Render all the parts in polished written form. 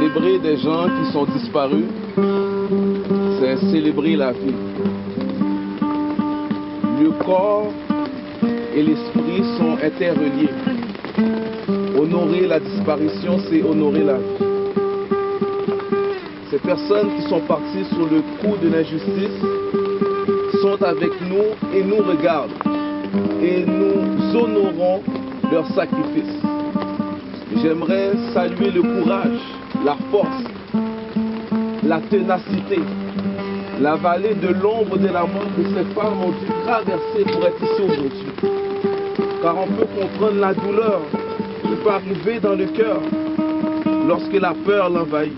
célébrer des gens qui sont disparus, c'est célébrer la vie. Le corps et l'esprit sont interreliés. Honorer la disparition, c'est honorer la vie. Ces personnes qui sont parties sur le coup de l'injustice sont avec nous et nous regardent. Et nous honorons leur sacrifice. J'aimerais saluer le courage, la force, la ténacité, la vallée de l'ombre de la mort que ces femmes ont dû traverser pour être ici aujourd'hui. Car on peut comprendre la douleur qui peut arriver dans le cœur lorsque la peur l'envahit.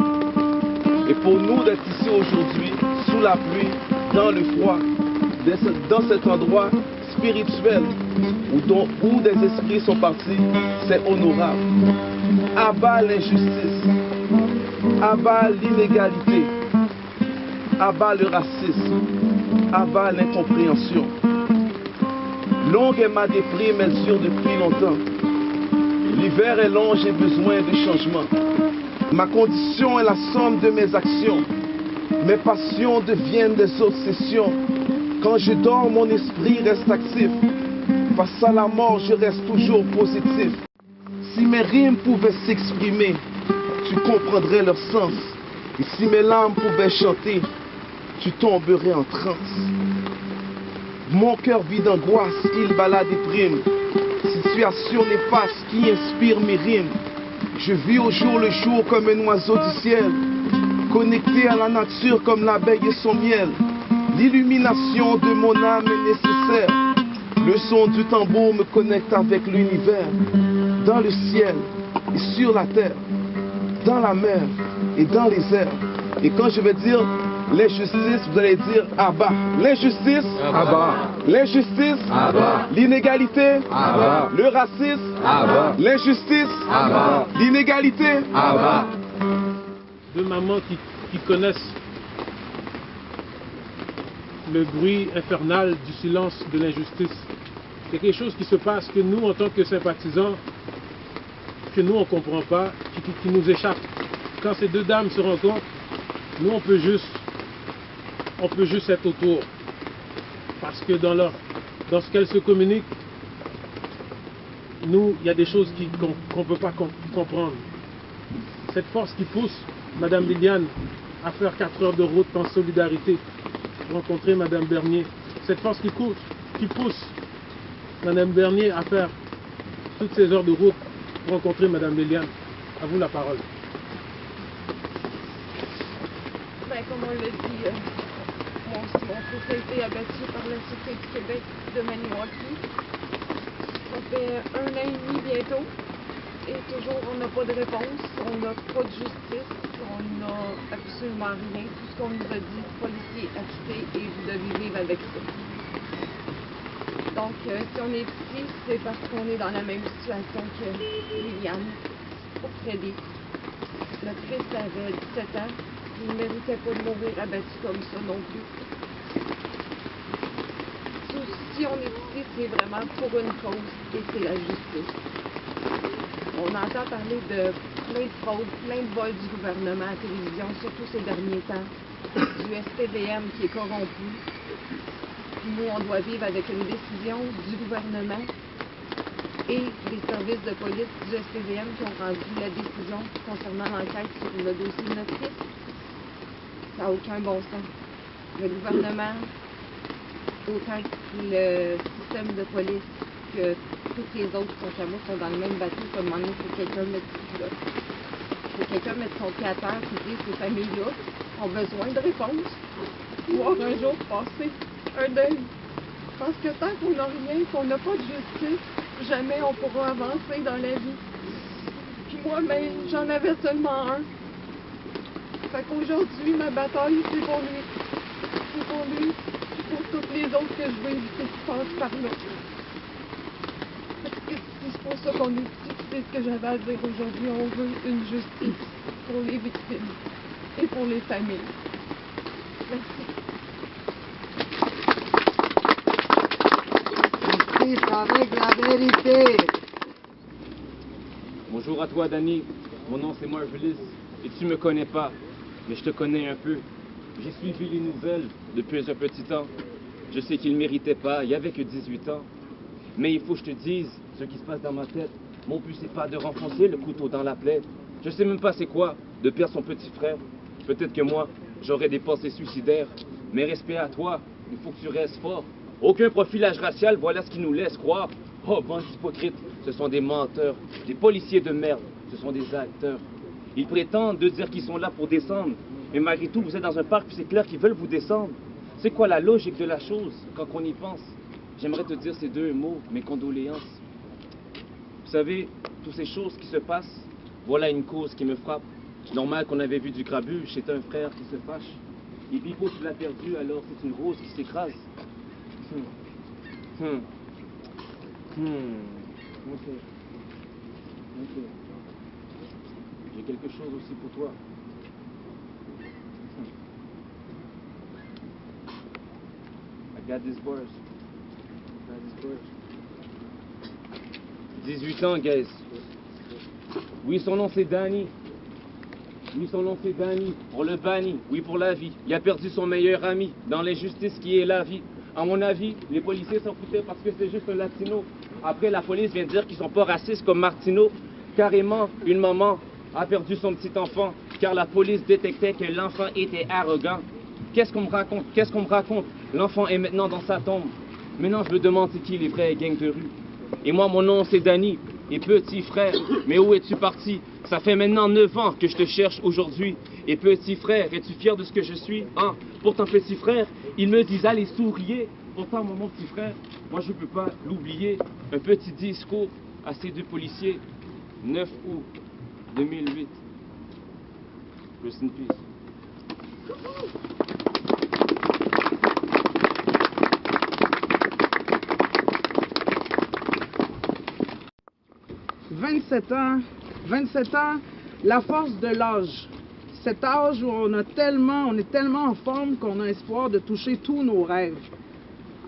Et pour nous d'être ici aujourd'hui, sous la pluie, dans le froid, dans cet endroit spirituel où des esprits sont partis, c'est honorable. Abat l'injustice, abat l'inégalité, abat le racisme, abat l'incompréhension. Longue est ma déprime, elle dure depuis longtemps. L'hiver est long, j'ai besoin de changement. Ma condition est la somme de mes actions. Mes passions deviennent des obsessions. Quand je dors, mon esprit reste actif. Face à la mort, je reste toujours positif. Si mes rimes pouvaient s'exprimer, tu comprendrais leur sens. Et si mes larmes pouvaient chanter, tu tomberais en transe. Mon cœur vit d'angoisse, il bat la déprime. Situation néfaste qui inspire mes rimes. Je vis au jour le jour comme un oiseau du ciel, connecté à la nature comme l'abeille et son miel. L'illumination de mon âme est nécessaire. Le son du tambour me connecte avec l'univers. Dans le ciel et sur la terre, dans la mer et dans les airs. Et quand je vais dire l'injustice, vous allez dire abat. L'injustice, abat. L'injustice, abat. L'inégalité, abat. Le racisme, abat. L'injustice, abat. L'inégalité, abat. Deux mamans qui connaissent le bruit infernal du silence de l'injustice. Il y a quelque chose qui se passe que nous, en tant que sympathisants, que nous on ne comprend pas, qui nous échappe. Quand ces deux dames se rencontrent, nous on peut juste être autour. Parce que dans ce qu'elles se communiquent, nous, il y a des choses qu'on ne peut pas comprendre. Cette force qui pousse Madame Liliane à faire 4 heures de route en solidarité pour rencontrer Madame Bernier. Cette force qui pousse Madame Bernier à faire toutes ces heures de route pour rencontrer Madame Liliane. À vous la parole. Comme on l'a dit, mon fils a été abattu par la Sûreté du Québec de Maniwaki. Ça fait 1 an et demi bientôt. Et toujours, on n'a pas de réponse, on n'a pas de justice, on n'a absolument rien. Tout ce qu'on nous a dit, policier acquitté et vous devez vivre avec ça. Donc, si on est ici, c'est parce qu'on est dans la même situation que Liliane, pour plaider. Notre fils avait 17 ans, il ne méritait pas de mourir abattu comme ça non plus. Si on est ici, c'est vraiment pour une cause, et c'est la justice. On entend parler de plein de fraudes, plein de vols du gouvernement à la télévision, surtout ces derniers temps, du SPVM qui est corrompu. Nous, on doit vivre avec une décision du gouvernement et des services de police du SPVM qui ont rendu la décision concernant l'enquête sur le dossier de notre fils. Ça n'a aucun bon sens. Le gouvernement, autant que le système de police, que toutes les autres sont dans le même bateau, comme il faut quelqu'un mettre son pied à terre et dire ces familles-là ont besoin de réponses. Voir un jour passer un deuil. Parce que tant qu'on n'a rien, qu'on n'a pas de justice, jamais on pourra avancer dans la vie. Puis moi, ben, j'en avais seulement un. Fait qu'aujourd'hui, ma bataille, c'est pour lui. C'est pour lui, et pour toutes les autres que je veux éviter qui passent par là. C'est pour ça qu'on est ici, c'est ce que j'avais à dire aujourd'hui. On veut une justice pour les victimes et pour les familles. Merci. Justice avec la vérité. Moi, Bonjour à toi, Danny. Mon nom, c'est Marvelous. Et tu me connais pas, mais je te connais un peu. J'ai suivi les nouvelles depuis un petit temps. Je sais qu'il ne méritait pas, il n'y avait que 18 ans. Mais il faut que je te dise ce qui se passe dans ma tête. Mon but, c'est pas de renfoncer le couteau dans la plaie. Je sais même pas c'est quoi de perdre son petit frère. Peut-être que moi, j'aurais des pensées suicidaires. Mais respect à toi, il faut que tu restes fort. Aucun profilage racial, voilà ce qui nous laisse croire. Oh, bande hypocrite, ce sont des menteurs, des policiers de merde, ce sont des acteurs. Ils prétendent de dire qu'ils sont là pour descendre. Mais malgré tout, vous êtes dans un parc, puis c'est clair qu'ils veulent vous descendre. C'est quoi la logique de la chose quand on y pense? J'aimerais te dire ces deux mots, mes condoléances. Vous savez, toutes ces choses qui se passent, voilà une cause qui me frappe. Normal qu'on avait vu du grabuge, c'est un frère qui se fâche. Et Pipo, tu l'as perdu, alors c'est une rose qui s'écrase. Ok. J'ai quelque chose aussi pour toi. I got this verse. 18 ans, guys. Oui, son nom c'est Danny. Oui, son nom c'est Danny. On le bannit. Oui, pour la vie. Il a perdu son meilleur ami dans l'injustice qui est la vie. À mon avis, les policiers s'en foutaient parce que c'est juste un latino. Après, la police vient dire qu'ils sont pas racistes comme Martino. Carrément, une maman a perdu son petit enfant car la police détectait que l'enfant était arrogant. Qu'est-ce qu'on me raconte? Qu'est-ce qu'on me raconte? L'enfant est maintenant dans sa tombe. Maintenant, je me demande c'est qui les vrais gangs de rue. Et moi, mon nom, c'est Danny. Et petit frère, mais où es-tu parti? Ça fait maintenant 9 ans que je te cherche aujourd'hui. Et petit frère, es-tu fier de ce que je suis? Hein? Pourtant, petit frère, ils me disent allez souriez. Pourtant, mon petit frère, moi, je ne peux pas l'oublier. Un petit discours à ces deux policiers. 9 août 2008. Rest in peace. 27 ans, la force de l'âge. Cet âge où on est tellement en forme qu'on a espoir de toucher tous nos rêves.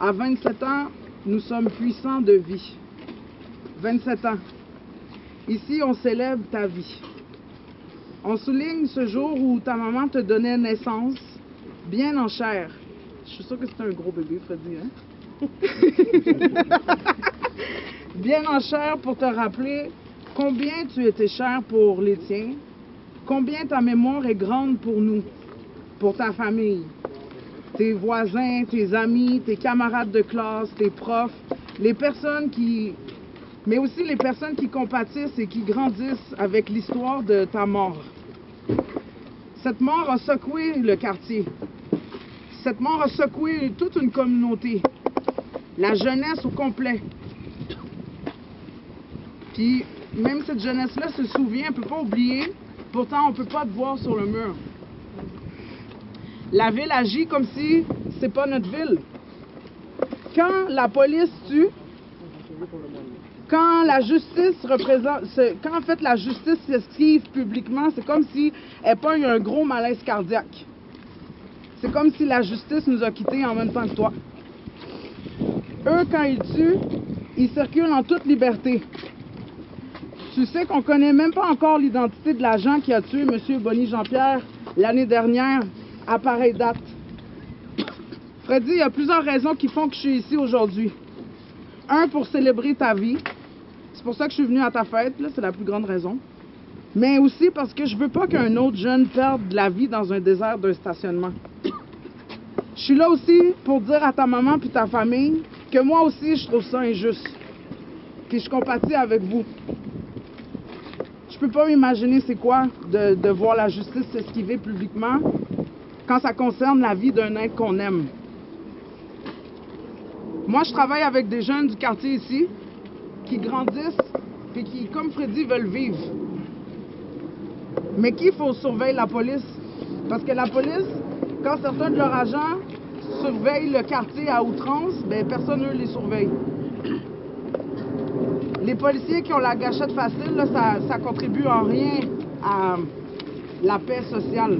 À 27 ans, nous sommes puissants de vie. 27 ans. Ici, on célèbre ta vie. On souligne ce jour où ta maman te donnait naissance, bien en chair. Je suis sûre que c'est un gros bébé, Freddy, hein? Bien en chair pour te rappeler combien tu étais cher pour les tiens, combien ta mémoire est grande pour nous, pour ta famille, tes voisins, tes amis, tes camarades de classe, tes profs, les personnes mais aussi les personnes qui compatissent et qui grandissent avec l'histoire de ta mort. Cette mort a secoué le quartier. Cette mort a secoué toute une communauté, la jeunesse au complet. Puis, même cette jeunesse-là se souvient, elle ne peut pas oublier, pourtant on ne peut pas te voir sur le mur. La ville agit comme si c'est pas notre ville. Quand la police tue, quand la justice quand en fait la justice s'esquive publiquement, c'est comme si elle pas eu un gros malaise cardiaque. C'est comme si la justice nous a quittés en même temps que toi. Eux, quand ils tuent, ils circulent en toute liberté. Tu sais qu'on connaît même pas encore l'identité de l'agent qui a tué M. Bonny Jean-Pierre l'année dernière à pareille date. Freddy, il y a plusieurs raisons qui font que je suis ici aujourd'hui. Un, pour célébrer ta vie. C'est pour ça que je suis venue à ta fête, là, c'est la plus grande raison. Mais aussi parce que je veux pas qu'un autre jeune perde de la vie dans un désert d'un stationnement. Je suis là aussi pour dire à ta maman puis ta famille que moi aussi je trouve ça injuste. Puis je compatis avec vous. Je peux pas imaginer c'est quoi de voir la justice s'esquiver publiquement quand ça concerne la vie d'un être qu'on aime. Moi, je travaille avec des jeunes du quartier ici qui grandissent et qui, comme Freddy, veulent vivre. Mais qu'il faut surveiller la police? Parce que la police, quand certains de leurs agents surveillent le quartier à outrance, ben personne ne les surveille. Les policiers qui ont la gâchette facile, là, ça contribue en rien à la paix sociale.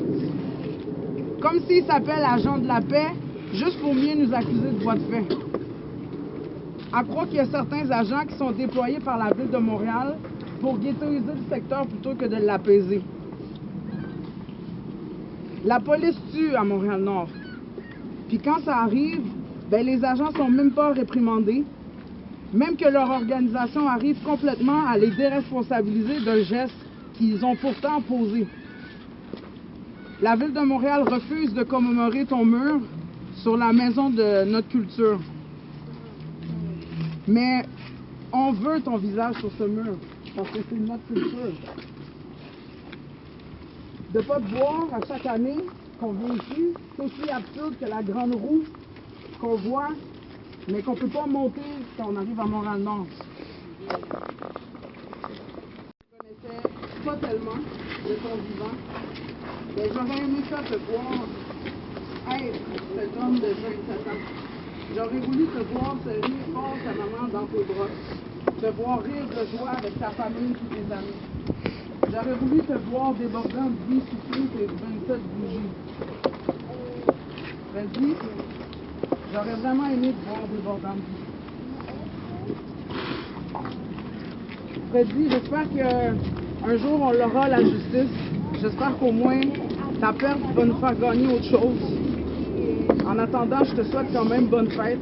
Comme s'ils s'appellent agents de la paix, juste pour mieux nous accuser de voies de fait. À croire qu'il y a certains agents qui sont déployés par la Ville de Montréal pour ghettoiser le secteur plutôt que de l'apaiser. La police tue à Montréal-Nord. Puis quand ça arrive, ben les agents sont même pas réprimandés, même que leur organisation arrive complètement à les déresponsabiliser d'un geste qu'ils ont pourtant posé. La Ville de Montréal refuse de commémorer ton mur sur la maison de notre culture. Mais on veut ton visage sur ce mur, parce que c'est notre culture. De ne pas te voir à chaque année qu'on vient ici, c'est aussi absurde que la grande roue qu'on voit, mais qu'on ne peut pas monter quand on arrive à Montréal-Nord. Je ne connaissais pas tellement de ton vivant, mais j'aurais aimé ça te voir être cet homme de 27 ans. J'aurais voulu te voir se rire fort ta maman dans tes bras, te voir rire de joie avec ta famille et tes amis. J'aurais voulu te voir débordant de vie souffler tes 27 bougies. Freddy, j'aurais vraiment aimé te voir débordant de vie. Freddy, j'espère qu'un jour on l'aura la justice. J'espère qu'au moins ta perte va nous faire gagner autre chose. En attendant, je te souhaite quand même bonne fête.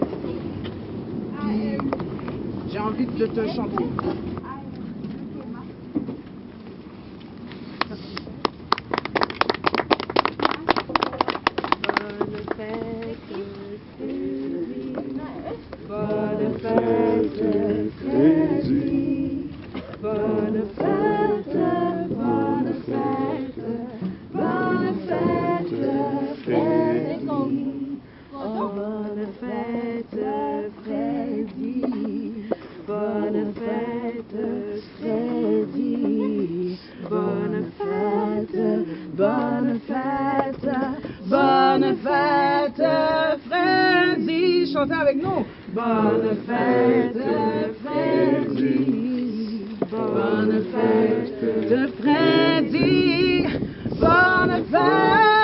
Puis, j'ai envie de te chanter. Bonne fête, Freddy. Bonne fête, bonne fête, bonne fête, Freddy. Oh, bonne fête, Freddy. Bonne fête, Freddy. Bonne fête, bonne fête, bonne fête, Freddy. Chantez avec nous. Bonne fête, Freddy. Bonne fête, Freddy. Bonne fête.